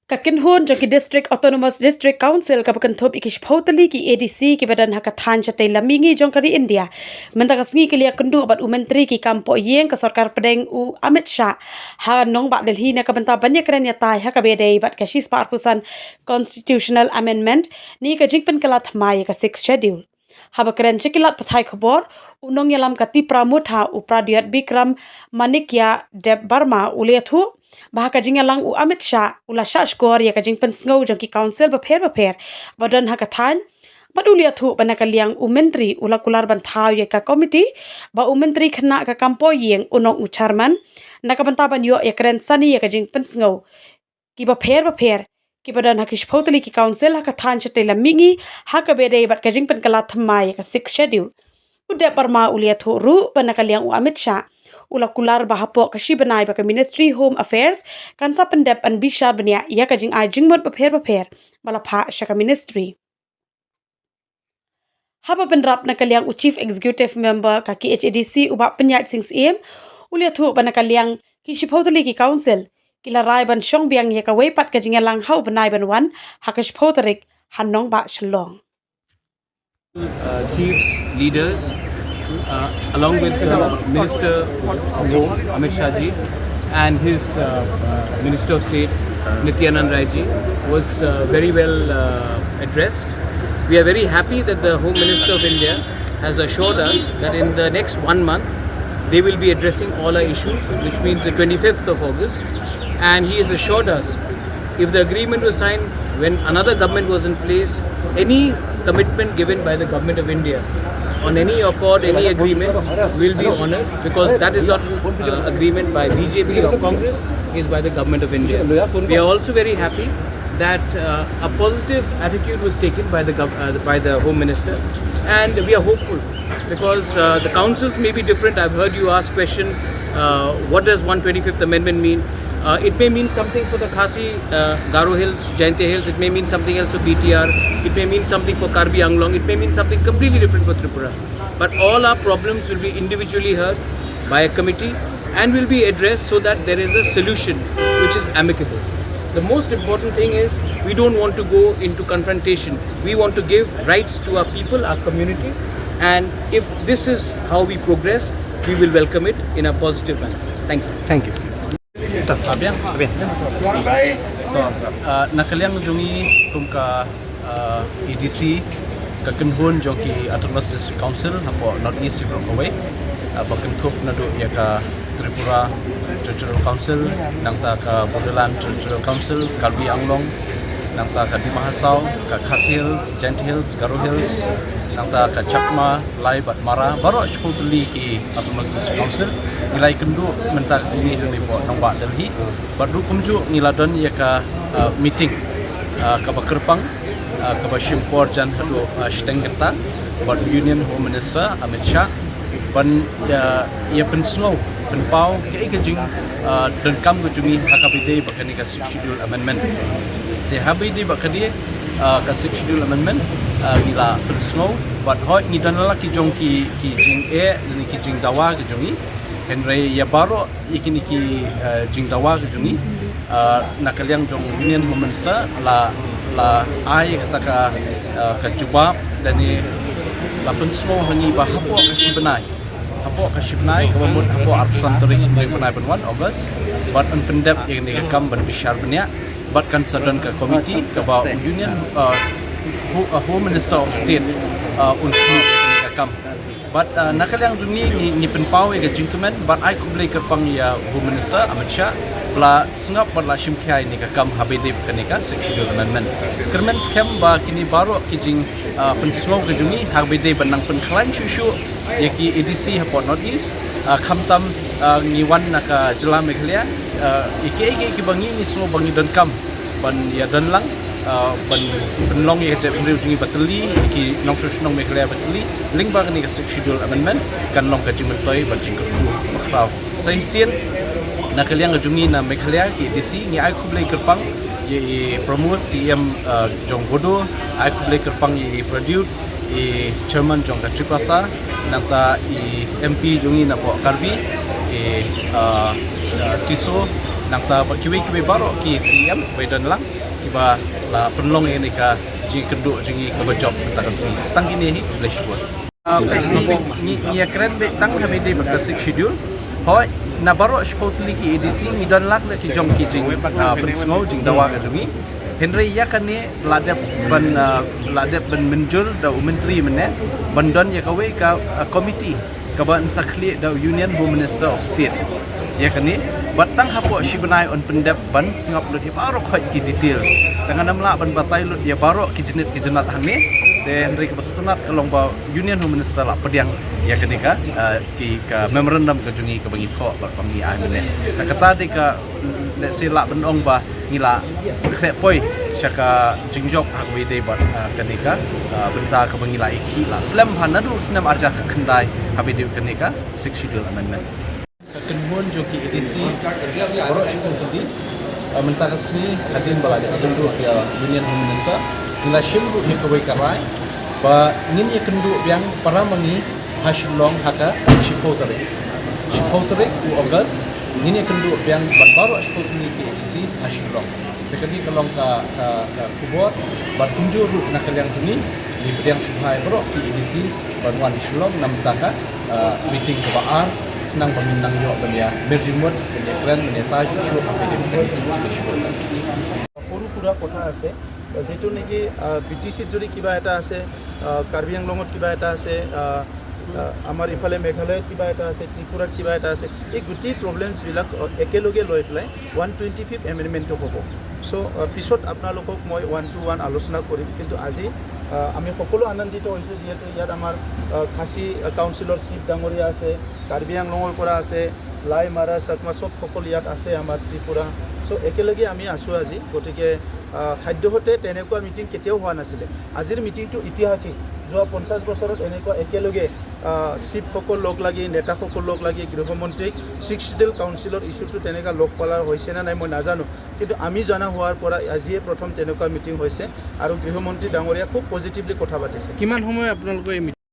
Kakinhun jangki District Autonomous District Council kapakanthop ikish pautali ki ADC ki badan hakathan chatai lamingi jongkari India mendagasngi ke liya kendu abat menteri ki kampo yeng ka sarkar pedeng u Amit Shah ha nong ba Delhi na kabanta banyak keren ya tai ha kabedei bat kashis parpusan constitutional amendment ni ka jingpen kalat mai ka 6 schedule haba keren chekilat pathai khobor unong yalam kati pramutha upradiat Bikram Manikya Deb Barma uliathu bahaka jingalang u Amit Shah ula shashkor ya kajing pensngau jangki council baper badan hakathan padulia thu banakaliang u menteri ula kular banthau ya ka committee ba u menteri khna ka kampo yeng unong u chairman nakabantaban yo ya kren sani ya kajing pensngau ki baper ki badan hakish photali ki council hakathan chatela mingi hakabede bat kajing pen kala thamai ka 6 schedule ude parma ulia thu ru banakaliang u Amit Shah ula kular bahapo kashi banai baka Ministry Home Affairs kan sa pendep an bishar bania ya kajing ajing mot baper bala pha shaka ministry haba benrap nakaliang u Chief Executive Member ka ki HADC uba penyat sings em ulia thu banakaliang ki shipotali ki council kila rai ban shong biang ya ka weipat kajing lang hau banai ban wan hakash potarik hanong ba shalong chief leaders along with Minister of Home Amit Shah ji and his Minister of State Nityanand Rai ji was very well addressed. We are very happy that the Home Minister of India has assured us that in the next 1 month they will be addressing all our issues, which means the 25th of August, and he has assured us if the agreement was signed when another government was in place, any commitment given by the Government of India on any accord, any agreement will be honoured, because that is not agreement by BJP or Congress, is by the Government of India. We are also very happy that a positive attitude was taken by the Home Minister, and we are hopeful because the councils may be different. I've heard you ask question, what does 125th Amendment mean? It may mean something for the Khasi, Garo Hills, Jainte Hills. It may mean something else for BTR. It may mean something for Karbi Anglong. It may mean something completely different for Tripura. But all our problems will be individually heard by a committee and will be addressed so that there is a solution which is amicable. The most important thing is we don't want to go into confrontation. We want to give rights to our people, our community. And if this is how we progress, we will welcome it in a positive manner. Thank you. Thank you. Nakaliang jungi kumka EDC kakenhun joki Autonomous District Council hapo North East Brokaway bakenthop nadu ya ka Tripura Territorial Council nangta ka Bodoland Territorial Council Karbi Anglong nangta ka Dimahasau ka Khasi Hills, Jainte Hills, Garo Hills nangta ka Chakma, Lai Bat Mara baru sepotuli ki Autonomous District Council nilai kendu mentak sini ni po nangba Delhi baru kumju niladon ya ka meeting ka Bakerpang ka Bashimpor jan hadu Shtengeta bat Union Home Minister Amit Shah ban ya pensnow penpau ke gajing dan kam gujungi hakabide bakani ka 6 schedule amendment te habide bakadi ka 6 schedule amendment nila pensnow bat hoi ni danala ki jongki ki jing dan ki jing dawa gujungi Henry ya baro ikini ki jing dawa gujungi nakaliang jong Union Home Minister la ai kata ka jubab dan ni la pensnow hani ba hapo ka shibnai kawamut hapo arsan tarikh ni panai ban 1 August bat an pendap yang ni kam ban bishar bania bat kan sadan ka committee ka ba Union Home Minister of State untuk ni kam bat nakaliang jungi ni penpau ya jingkemen bat ai kublai kerpang ya Home Minister Amit Shah bla sengap bat la shimkhai ni kam habede kanika 6 schedule amendment kermen scam ba kini baru kijing penslow ke jungi habede banang penklan shushu yaki ADC hapo North East khamtam ngiwan naka jela Meghalaya ike ki bangi ni slow bangi dan kam ban ya dan lang ban penlong ya je beri jungi bateli ki nong nong Meghalaya bateli ling ba ni ka 6 schedule amendment kan long ka jingmentoi ban jingkru makrau sai sien nakaliang jungi na Meghalaya ki ADC ni ai kublai kerpang ye promote CM Jong Bodo ai kublai kerpang ye produce chairman Jong Katripasa nanta MP jungi na po Karbi Tiso nangta kiwi baru ki CM wedan lang kiba la penlong ini ka ji kenduk jingi ka job takasi tang ini hi English buat ni keren be tang habe de bakasik schedule hoi na baru spotli ki edc ni dan lak le ki jom ki jing pensngau jing dawa ka jungi Henry ya kan ni ladep ban menjur da menteri mene bandon ya kawe ka committee ka ban sakli da Union Home Minister of State ya kan ni batang hapo shibanai on pendep ban singap lut ya baru khoi ki details tangan namla ban batai lut ya baru ki jenat hang ni de Henry ka bastunat kalong ba Union Home Minister la pediang ya kan ni ka ki ka memorandum ka jungi ka bangi tho ba pami ai mene ka kata de ka le sila ban ong ba ngila kre poi syaka jingjok hak we de bat kanika benta ka bangila iki la slam hanadu snam arja ka khandai habi de kanika 6 schedule amendment kenhon joki edc oro itu tadi mentakasni hadin balade agendu ya Union Minister ngila shimbu he ka we karai ba ngin ye kendu yang para mangi hasilong haka shipotare u August ngin ye kendu yang baru shipotni ki edc hasilong Dekani kalong ka kubur bat kunjuru nak yang juni di bidang subhai bro ki edc banwan Shalom nam taka meeting kebaan nang peminang yo benya merjimut benya keren benya taj show apede kani shibota পুরা কথা আছে যেটো নেকি বিটিসিত যদি কিবা এটা আছে কাৰ্বি আংলঙত কিবা এটা আছে আমাৰ ইফালে মেঘালয়ত কিবা এটা আছে ত্ৰিপুৰাত কিবা এটা আছে এই গুটি প্ৰবলেমছবিলাক একেলগে লৈ পেলাই 125th এমেণ্ডমেণ্টটো হ'ব সো পিছত আপোনালোকক মই 1-to-1 আলোচনা কৰিম কিন্তু আজি আমি সকলো আনন্দিত হৈছোঁ যিহেতু ইয়াত আমাৰ খাচী কাউন্সিলৰ চিফ ডাঙৰীয়া আছে কাৰ্বি আংলঙৰ পৰা আছে লাই মাৰা চাকমা চব সকলো ইয়াত আছে আমাৰ ত্ৰিপুৰা সো একেলগে আমি আছোঁ আজি গতিকে খাদ্যহতে তেনেকুৱা মিটিং কেতিয়াও হোৱা নাছিলে আজিৰ মিটিংটো ইতিহাসিক যোৱা 50 বছৰত এনেকুৱা একেলগে চিফসকল লগ লাগি নেতাসকল লগ লাগি গৃহমন্ত্ৰীক 6 শিডিউল কাউন্সিলৰ ইস্যুটো তেনেকুৱা লগ পালাৰ হৈছে না নাই মই নাজানো কিন্তু আমি জনা হোৱাৰ পৰা আজিয়ে প্ৰথম তেনেকুৱা মিটিং হৈছে আৰু গৃহমন্ত্ৰী ডাঙৰীয়া খুব পজিটিভলি কথা পাতিছে কিমান সময় আপোনালোকে